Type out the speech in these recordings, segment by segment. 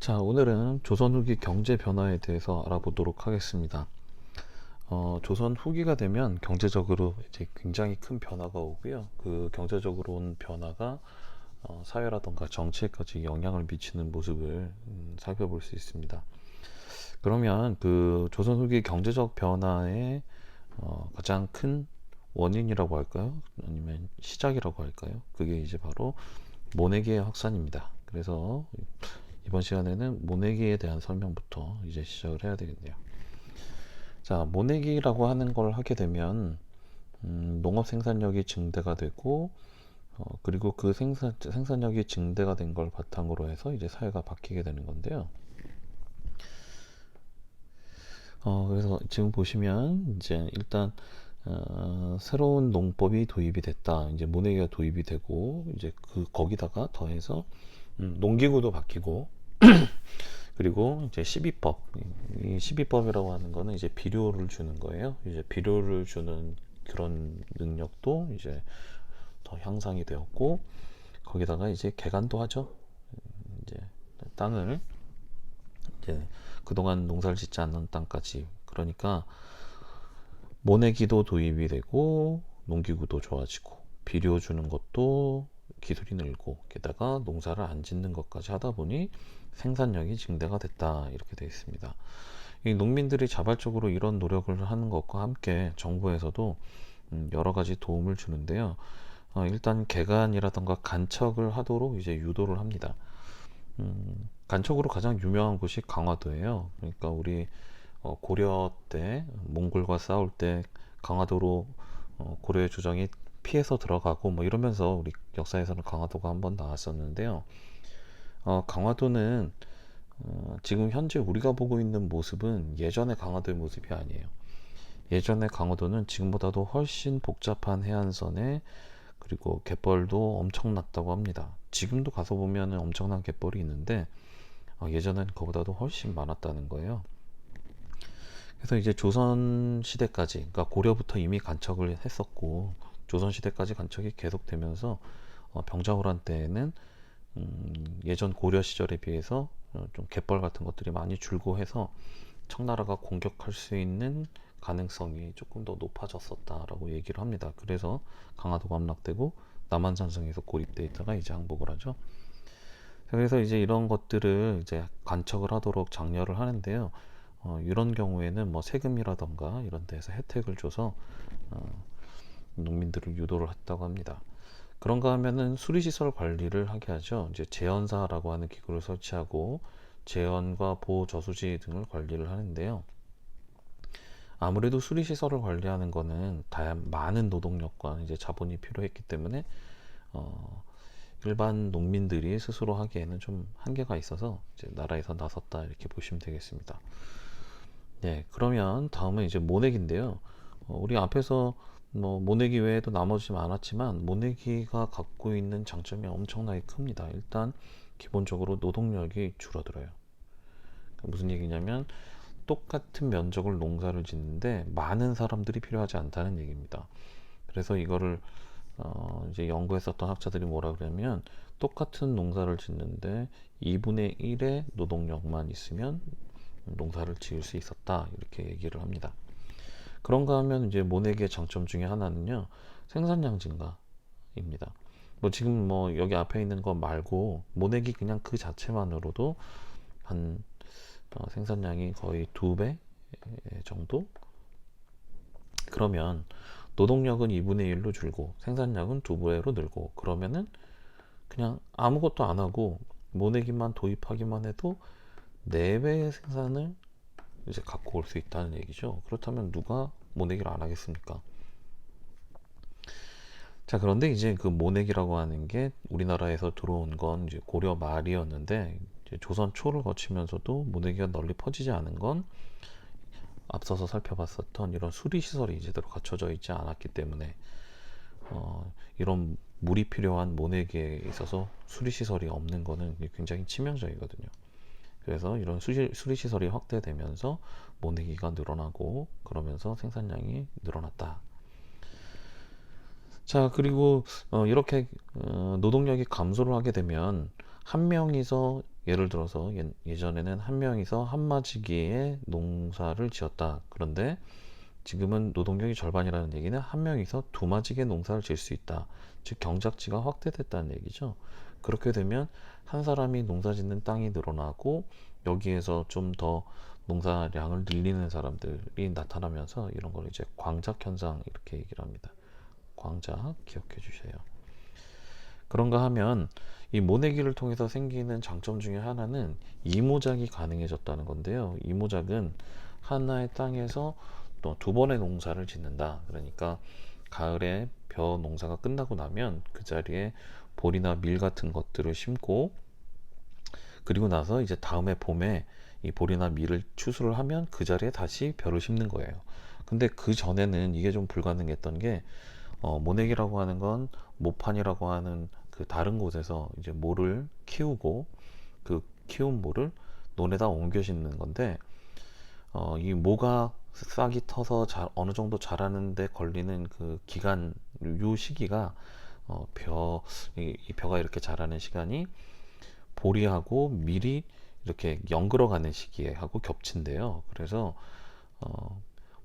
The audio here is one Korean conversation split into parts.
자, 오늘은 조선 후기 경제 변화에 대해서 알아보도록 하겠습니다. 조선 후기가 되면 경제적으로 이제 굉장히 큰 변화가 오고요. 그 경제적으로 온 변화가 사회라던가 정치에까지 영향을 미치는 모습을 살펴볼 수 있습니다. 그러면 그 조선 후기 경제적 변화의 가장 큰 원인이라고 할까요? 아니면 시작이라고 할까요? 그게 이제 바로 모내기의 확산입니다. 그래서 이번 시간에는 모내기에 대한 설명부터 이제 시작을 해야 되겠네요. 자, 모내기라고 하는 걸 하게 되면 농업 생산력이 증대가 되고 그리고 그 생산력이 증대가 된 걸 바탕으로 해서 이제 사회가 바뀌게 되는 건데요. 그래서 지금 보시면 이제 일단 새로운 농법이 도입이 됐다. 이제 모내기가 도입이 되고 이제 거기다가 더해서 농기구도 바뀌고 그리고 이제 12법. 이 12법이라고 하는 거는 이제 비료를 주는 거예요. 이제 비료를 주는 그런 능력도 이제 더 향상이 되었고, 거기다가 이제 개간도 하죠. 이제 땅을 이제 그동안 농사를 짓지 않는 땅까지. 그러니까 모내기도 도입이 되고, 농기구도 좋아지고, 비료 주는 것도 기술이 늘고, 게다가 농사를 안 짓는 것까지 하다 보니 생산력이 증대가 됐다. 이렇게 되어 있습니다. 이 농민들이 자발적으로 이런 노력을 하는 것과 함께 정부에서도 여러 가지 도움을 주는데요. 일단 개간이라던가 간척을 하도록 이제 유도를 합니다. 간척으로 가장 유명한 곳이 강화도예요. 그러니까 우리 고려 때 몽골과 싸울 때 강화도로 고려의 조정이 피해서 들어가고 뭐 이러면서 우리 역사에서는 강화도가 한번 나왔었는데요. 강화도는 지금 현재 우리가 보고 있는 모습은 예전의 강화도의 모습이 아니에요. 예전의 강화도는 지금보다도 훨씬 복잡한 해안선에 그리고 갯벌도 엄청났다고 합니다. 지금도 가서 보면 엄청난 갯벌이 있는데 예전엔 그보다도 훨씬 많았다는 거예요. 그래서 이제 조선 시대까지, 그러니까 고려부터 이미 간척을 했었고 조선 시대까지 간척이 계속되면서 병자호란 때에는 예전 고려 시절에 비해서 좀 갯벌 같은 것들이 많이 줄고 해서 청나라가 공격할 수 있는 가능성이 조금 더 높아졌었다라고 얘기를 합니다. 그래서 강화도가 함락되고 남한산성에서 고립돼 있다가 이제 항복을 하죠. 그래서 이제 이런 것들을 이제 간척을 하도록 장려를 하는데요. 이런 경우에는 뭐 세금이라던가 이런 데서 혜택을 줘서 농민들을 유도를 했다고 합니다. 그런가 하면은 수리시설 관리를 하게 하죠. 이제 제연사라고 하는 기구를 설치하고 제연과 보호 저수지 등을 관리를 하는데요. 아무래도 수리시설을 관리하는 거는 많은 노동력과 이제 자본이 필요했기 때문에 일반 농민들이 스스로 하기에는 좀 한계가 있어서 이제 나라에서 나섰다 이렇게 보시면 되겠습니다. 네, 그러면 다음은 이제 모내기인데요. 우리 앞에서 뭐 모내기 외에도 나머지 많았지만 모내기가 갖고 있는 장점이 엄청나게 큽니다. 일단 기본적으로 노동력이 줄어들어요. 무슨 얘기냐면 똑같은 면적을 농사를 짓는데 많은 사람들이 필요하지 않다는 얘기입니다. 그래서 이거를 이제 연구했었던 학자들이 뭐라 그러냐면 똑같은 농사를 짓는데 2분의 1의 노동력만 있으면 농사를 지을 수 있었다 이렇게 얘기를 합니다. 그런가 하면 이제 모내기의 장점 중에 하나는요 생산량 증가입니다. 뭐 지금 뭐 여기 앞에 있는 거 말고 모내기 그냥 그 자체만으로도 한 생산량이 거의 2배 정도? 그러면 노동력은 2분의 1로 줄고 생산량은 2배로 늘고 그러면은 그냥 아무것도 안 하고 모내기만 도입하기만 해도 4배의 생산을 이제 갖고 올 수 있다는 얘기죠. 그렇다면 누가 모내기를 안 하겠습니까? 자, 그런데 이제 그 모내기라고 하는 게 우리나라에서 들어온 건 이제 고려 말이었는데 이제 조선 초를 거치면서도 모내기가 널리 퍼지지 않은 건 앞서서 살펴봤었던 이런 수리시설이 제대로 갖춰져 있지 않았기 때문에 이런 물이 필요한 모내기에 있어서 수리시설이 없는 거는 굉장히 치명적이거든요. 그래서 이런 수리시설이 확대되면서 모내기가 늘어나고 그러면서 생산량이 늘어났다. 자, 그리고 이렇게 노동력이 감소를 하게 되면 한 명이서 예를 들어서 예전에는 한 명이서 한 마지기에 농사를 지었다. 그런데 지금은 노동력이 절반이라는 얘기는 한 명이서 두 마지기에 농사를 지을 수 있다. 즉 경작지가 확대됐다는 얘기죠. 그렇게 되면 한 사람이 농사 짓는 땅이 늘어나고 여기에서 좀 더 농사량을 늘리는 사람들이 나타나면서 이런 걸 이제 광작 현상 이렇게 얘기를 합니다. 광작 기억해 주세요. 그런가 하면 이 모내기를 통해서 생기는 장점 중에 하나는 이모작이 가능해졌다는 건데요. 이모작은 하나의 땅에서 또 두 번의 농사를 짓는다. 그러니까 가을에 벼 농사가 끝나고 나면 그 자리에 보리나 밀 같은 것들을 심고, 그리고 나서 이제 다음에 봄에 이 보리나 밀을 추수를 하면 그 자리에 다시 벼를 심는 거예요. 근데 그 전에는 이게 좀 불가능했던 게, 모내기라고 하는 건 모판이라고 하는 그 다른 곳에서 이제 모를 키우고 그 키운 모를 논에다 옮겨 심는 건데, 이 모가 싹이 터서 어느 정도 자라는데 걸리는 그 기간, 요 시기가 이 벼가 이렇게 자라는 시간이 보리하고 밀이 이렇게 연글어가는 시기에 하고 겹친대요. 그래서 어,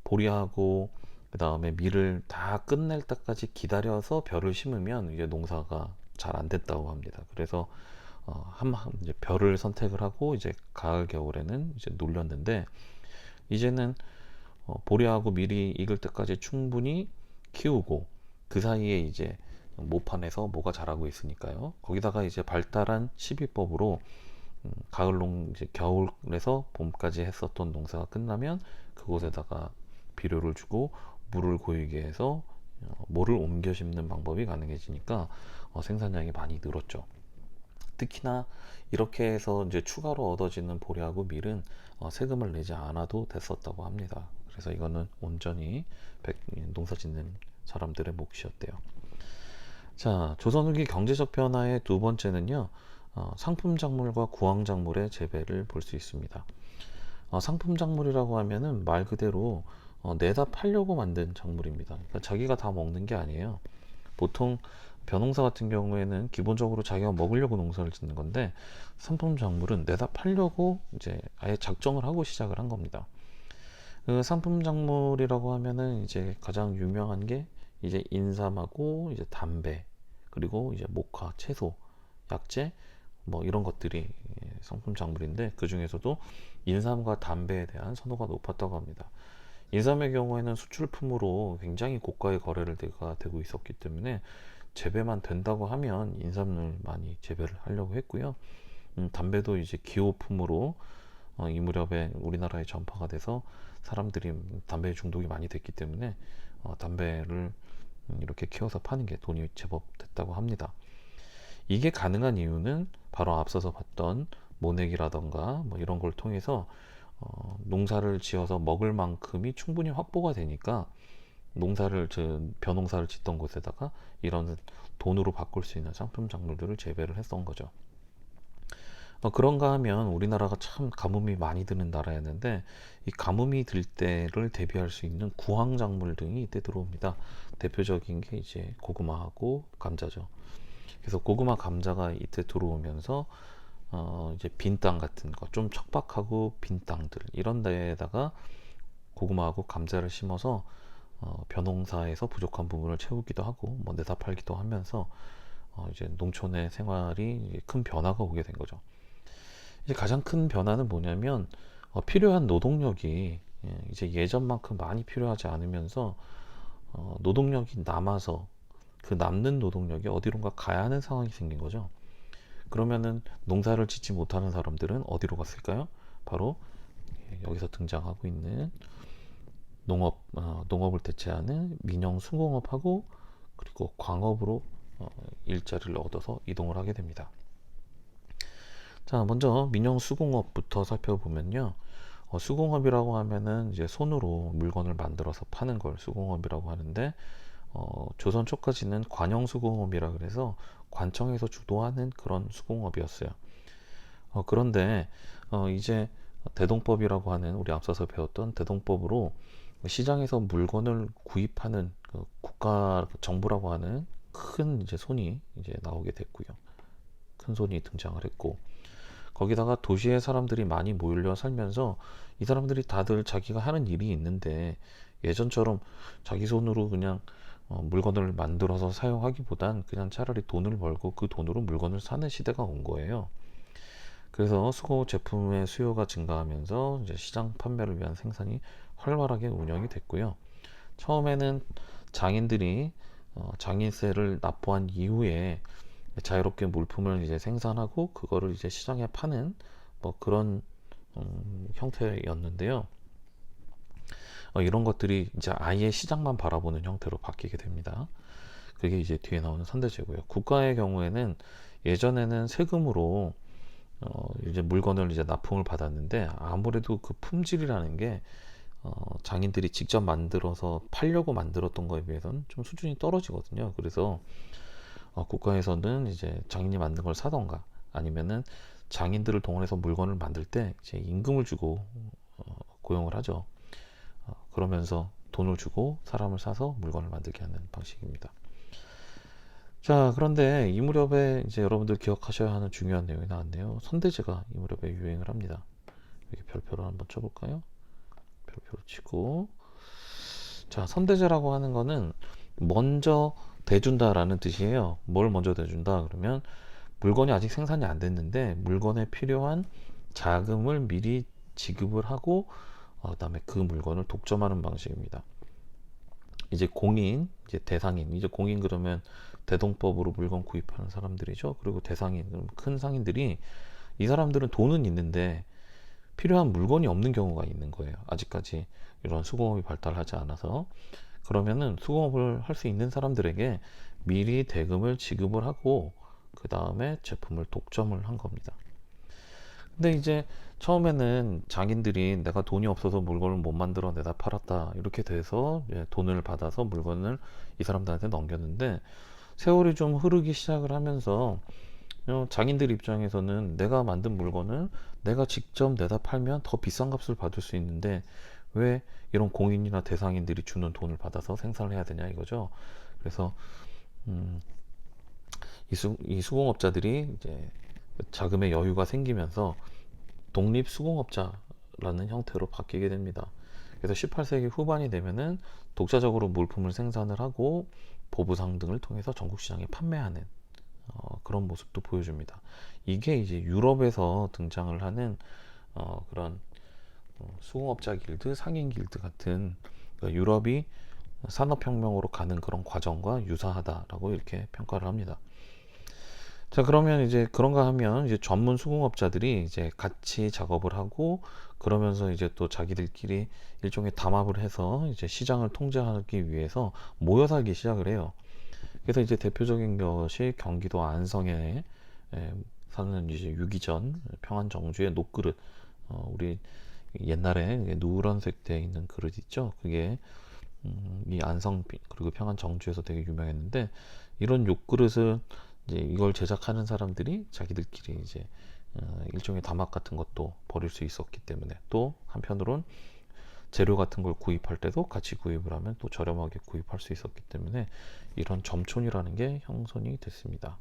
보리하고 그 다음에 밀을 다 끝낼 때까지 기다려서 벼를 심으면 이제 농사가 잘 안 됐다고 합니다. 그래서 이제 벼를 선택을 하고 이제 가을 겨울에는 이제 놀렸는데, 이제는 보리하고 밀이 익을 때까지 충분히 키우고 그 사이에 이제 모판에서 뭐가 자라고 있으니까요. 거기다가 이제 발달한 시비법으로 이제 겨울에서 봄까지 했었던 농사가 끝나면 그곳에다가 비료를 주고 물을 고이게 해서 모를 옮겨 심는 방법이 가능해지니까 생산량이 많이 늘었죠. 특히나 이렇게 해서 이제 추가로 얻어지는 보리하고 밀은 세금을 내지 않아도 됐었다고 합니다. 그래서 이거는 온전히 농사 짓는 사람들의 몫이었대요. 자, 조선 후기 경제적 변화의 두 번째는요, 상품 작물과 구황 작물의 재배를 볼 수 있습니다. 상품 작물이라고 하면은 말 그대로 내다 팔려고 만든 작물입니다. 그러니까 자기가 다 먹는 게 아니에요. 보통 벼농사 같은 경우에는 기본적으로 자기가 먹으려고 농사를 짓는 건데, 상품 작물은 내다 팔려고 이제 아예 작정을 하고 시작을 한 겁니다. 그 상품 작물이라고 하면은 이제 가장 유명한 게 이제 인삼하고 이제 담배, 그리고 이제 목화, 채소, 약재, 뭐 이런 것들이 상품 작물인데, 그 중에서도 인삼과 담배에 대한 선호가 높았다고 합니다. 인삼의 경우에는 수출품으로 굉장히 고가의 거래가 되고 있었기 때문에 재배만 된다고 하면 인삼을 많이 재배를 하려고 했고요. 담배도 이제 기호품으로 이 무렵에 우리나라에 전파가 돼서 사람들이 담배 중독이 많이 됐기 때문에 담배를 이렇게 키워서 파는 게 돈이 제법 됐다고 합니다. 이게 가능한 이유는 바로 앞서서 봤던 모내기라던가 뭐 이런 걸 통해서 농사를 지어서 먹을 만큼이 충분히 확보가 되니까 벼농사를 짓던 곳에다가 이런 돈으로 바꿀 수 있는 상품 작물들을 재배를 했던 거죠. 그런가 하면 우리나라가 참 가뭄이 많이 드는 나라였는데, 이 가뭄이 들 때를 대비할 수 있는 구황 작물 등이 이때 들어옵니다. 대표적인 게 이제 고구마하고 감자죠. 그래서 고구마, 감자가 이때 들어오면서 이제 빈 땅 같은 거, 좀 척박하고 빈 땅들 이런 데에다가 고구마하고 감자를 심어서 벼농사에서 부족한 부분을 채우기도 하고 뭐 내다 팔기도 하면서 이제 농촌의 생활이 큰 변화가 오게 된 거죠. 이제 가장 큰 변화는 뭐냐면 필요한 노동력이 이제 예전만큼 많이 필요하지 않으면서 노동력이 남아서 그 남는 노동력이 어디론가 가야 하는 상황이 생긴 거죠. 그러면은 농사를 짓지 못하는 사람들은 어디로 갔을까요? 바로 여기서 등장하고 있는 농업을 대체하는 민영 수공업하고 그리고 광업으로 일자리를 얻어서 이동을 하게 됩니다. 자, 먼저 민영 수공업부터 살펴보면요. 수공업이라고 하면은 이제 손으로 물건을 만들어서 파는 걸 수공업이라고 하는데, 조선 초까지는 관영수공업이라 그래서 관청에서 주도하는 그런 수공업이었어요. 그런데 이제 대동법이라고 하는, 우리 앞서서 배웠던 대동법으로 시장에서 물건을 구입하는 그 국가 정부라고 하는 큰 이제 손이 이제 나오게 됐고요. 큰 손이 등장을 했고, 거기다가 도시에 사람들이 많이 몰려 살면서 이 사람들이 다들 자기가 하는 일이 있는데 예전처럼 자기 손으로 그냥 물건을 만들어서 사용하기보단 그냥 차라리 돈을 벌고 그 돈으로 물건을 사는 시대가 온 거예요. 그래서 수거 제품의 수요가 증가하면서 이제 시장 판매를 위한 생산이 활발하게 운영이 됐고요. 처음에는 장인들이 장인세를 납부한 이후에 자유롭게 물품을 이제 생산하고 그거를 이제 시장에 파는 뭐 그런 형태였는데요. 이런 것들이 이제 아예 시장만 바라보는 형태로 바뀌게 됩니다. 그게 이제 뒤에 나오는 선대제고요. 국가의 경우에는 예전에는 세금으로 이제 물건을 이제 납품을 받았는데 아무래도 그 품질이라는 게 장인들이 직접 만들어서 팔려고 만들었던 거에 비해서는 좀 수준이 떨어지거든요. 그래서 국가에서는 이제 장인이 만든 걸 사던가 아니면은 장인들을 동원해서 물건을 만들 때 이제 임금을 주고 고용을 하죠. 그러면서 돈을 주고 사람을 사서 물건을 만들게 하는 방식입니다. 자, 그런데 이 무렵에 이제 여러분들 기억하셔야 하는 중요한 내용이 나왔네요. 선대제가 이 무렵에 유행을 합니다. 여기 별표를 한번 쳐볼까요? 별표를 치고, 자, 선대제라고 하는 거는 먼저 대준다라는 뜻이에요. 뭘 먼저 대준다? 그러면 물건이 아직 생산이 안 됐는데 물건에 필요한 자금을 미리 지급을 하고 그다음에 그 물건을 독점하는 방식입니다. 이제 공인, 이제 대상인, 이제 공인 그러면 대동법으로 물건 구입하는 사람들이죠. 그리고 대상인, 그럼 큰 상인들이 이 사람들은 돈은 있는데 필요한 물건이 없는 경우가 있는 거예요. 아직까지 이런 수공업이 발달하지 않아서. 그러면은 수공업을 할 수 있는 사람들에게 미리 대금을 지급을 하고 그 다음에 제품을 독점을 한 겁니다. 근데 이제 처음에는 장인들이 내가 돈이 없어서 물건을 못 만들어 내다 팔았다 이렇게 돼서 돈을 받아서 물건을 이 사람들한테 넘겼는데 세월이 좀 흐르기 시작을 하면서 장인들 입장에서는 내가 만든 물건을 내가 직접 내다 팔면 더 비싼 값을 받을 수 있는데 왜 이런 공인이나 대상인들이 주는 돈을 받아서 생산을 해야 되냐 이거죠. 그래서 음, 이 수공업자들이 이제 자금의 여유가 생기면서 독립수공업자라는 형태로 바뀌게 됩니다. 그래서 18세기 후반이 되면은 독자적으로 물품을 생산을 하고 보부상 등을 통해서 전국 시장에 판매하는 그런 모습도 보여줍니다. 이게 이제 유럽에서 등장을 하는 그런 수공업자 길드, 상인 길드 같은 그러니까 유럽이 산업혁명으로 가는 그런 과정과 유사하다라고 이렇게 평가를 합니다. 자, 그러면 이제 그런가 하면 이제 전문 수공업자들이 이제 같이 작업을 하고 그러면서 이제 또 자기들끼리 일종의 담합을 해서 이제 시장을 통제하기 위해서 모여 살기 시작을 해요. 그래서 이제 대표적인 것이 경기도 안성에 사는 이제 유기전 평안정주의 녹그릇 우리 옛날에 누런색 되어 있는 그릇 있죠. 그게 이 안성 그리고 평안정주에서 되게 유명했는데 이런 욕그릇을 이제 이걸 제작하는 사람들이 자기들끼리 이제 일종의 담합 같은 것도 벌일 수 있었기 때문에 또 한편으론 재료 같은 걸 구입할 때도 같이 구입을 하면 또 저렴하게 구입할 수 있었기 때문에 이런 점촌이라는 게 형성이 됐습니다.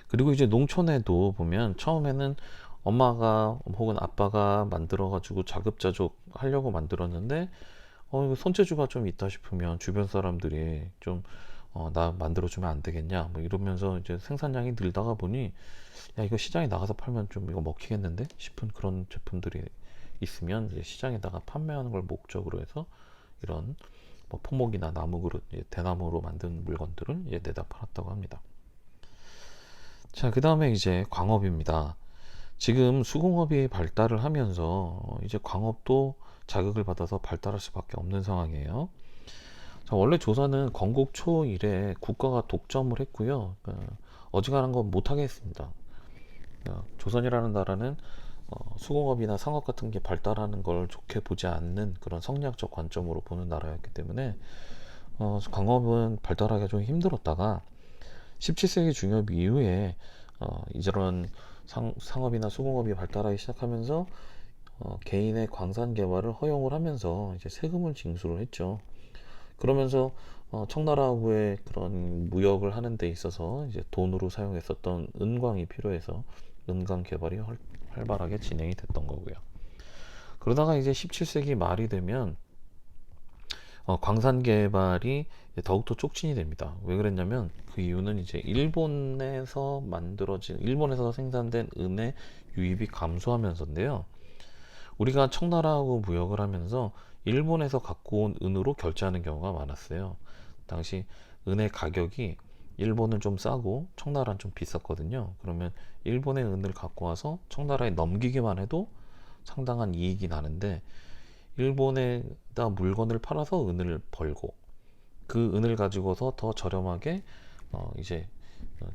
그리고 이제 농촌에도 보면 처음에는 엄마가 혹은 아빠가 만들어 가지고 자급자족 하려고 만들었는데 이거 손재주가 좀 있다 싶으면 주변 사람들이 좀 나 만들어주면 안 되겠냐 뭐 이러면서 이제 생산량이 늘다가 보니 야 이거 시장에 나가서 팔면 좀 이거 먹히겠는데 싶은 그런 제품들이 있으면 이제 시장에다가 판매하는 걸 목적으로 해서 이런 뭐 포목이나 나무 그릇, 대나무로 만든 물건들을 이제 내다 팔았다고 합니다. 자, 그 다음에 이제 광업입니다. 지금 수공업이 발달을 하면서 이제 광업도 자극을 받아서 발달할 수밖에 없는 상황이에요. 자, 원래 조선은 건국 초 이래 국가가 독점을 했고요. 어지간한 건 못하게 했습니다. 조선이라는 나라는 수공업이나 상업 같은 게 발달하는 걸 좋게 보지 않는 그런 성리학적 관점으로 보는 나라였기 때문에 광업은 발달하기가 좀 힘들었다가 17세기 중엽 이후에 이런 상업이나 수공업이 발달하기 시작하면서 개인의 광산 개발을 허용을 하면서 이제 세금을 징수를 했죠. 그러면서 청나라하고의 그런 무역을 하는 데 있어서 이제 돈으로 사용했었던 은광이 필요해서 은광 개발이 활발하게 진행이 됐던 거고요. 그러다가 이제 17세기 말이 되면 광산 개발이 더욱더 촉진이 됩니다. 왜 그랬냐면 그 이유는 이제 일본에서 생산된 은의 유입이 감소하면서인데요. 우리가 청나라하고 무역을 하면서 일본에서 갖고 온 은으로 결제하는 경우가 많았어요. 당시 은의 가격이 일본은 좀 싸고 청나라는 좀 비쌌거든요. 그러면 일본의 은을 갖고 와서 청나라에 넘기기만 해도 상당한 이익이 나는데, 일본에다 물건을 팔아서 은을 벌고 그 은을 가지고서 더 저렴하게 이제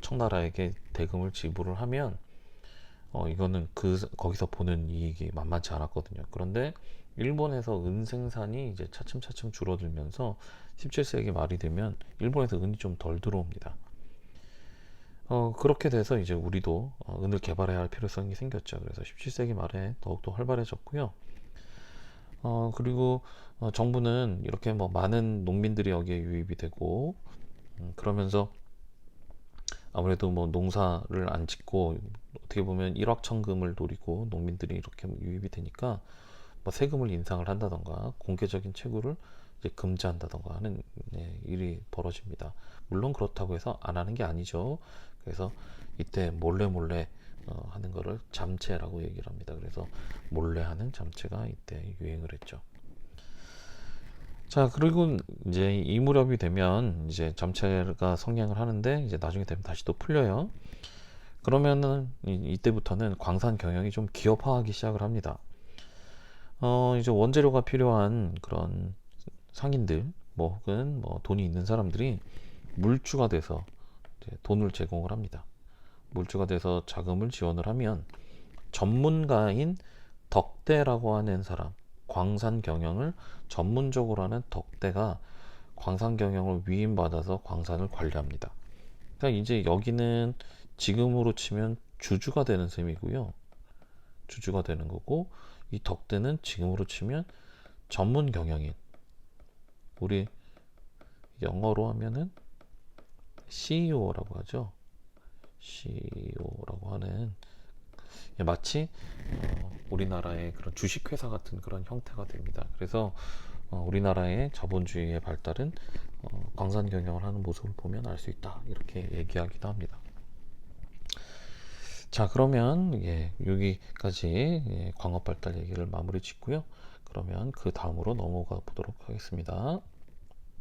청나라에게 대금을 지불을 하면 이거는 거기서 보는 이익이 만만치 않았거든요. 그런데 일본에서 은 생산이 이제 차츰차츰 줄어들면서 17세기 말이 되면 일본에서 은이 좀 덜 들어옵니다. 그렇게 돼서 이제 우리도 은을 개발해야 할 필요성이 생겼죠. 그래서 17세기 말에 더욱더 활발해졌고요. 그리고 정부는 이렇게 뭐 많은 농민들이 여기에 유입이 되고, 그러면서 아무래도 뭐 농사를 안 짓고 어떻게 보면 일확천금을 노리고 농민들이 이렇게 유입이 되니까 뭐 세금을 인상을 한다던가 공개적인 채굴을 이제 금지한다던가 하는 일이 벌어집니다. 물론 그렇다고 해서 안 하는 게 아니죠. 그래서 이때 몰래 몰래 하는 거를 잠체라고 얘기를 합니다. 그래서 몰래 하는 잠체가 이때 유행을 했죠. 자, 그리고 이제 이 무렵이 되면 이제 잠체가 성행을 하는데 이제 나중에 되면 다시 또 풀려요. 그러면은 이때부터는 광산 경영이 좀 기업화하기 시작을 합니다. 이제 원재료가 필요한 그런 상인들, 뭐 혹은 뭐 돈이 있는 사람들이 물주가 돼서 이제 돈을 제공을 합니다. 물주가 돼서 자금을 지원을 하면 전문가인 덕대라고 하는 사람, 광산 경영을 전문적으로 하는 덕대가 광산 경영을 위임받아서 광산을 관리합니다. 그러니까 이제 여기는 지금으로 치면 주주가 되는 셈이고요. 주주가 되는 거고, 이 덕대는 지금으로 치면 전문 경영인, 우리 영어로 하면은 CEO라고 하죠. CEO라고 하는, 마치 우리나라의 그런 주식회사 같은 그런 형태가 됩니다. 그래서 우리나라의 자본주의의 발달은 광산 경영을 하는 모습을 보면 알 수 있다, 이렇게 얘기하기도 합니다. 자, 그러면 여기까지 광업 발달 얘기를 마무리 짓고요. 그러면 그 다음으로 넘어가 보도록 하겠습니다.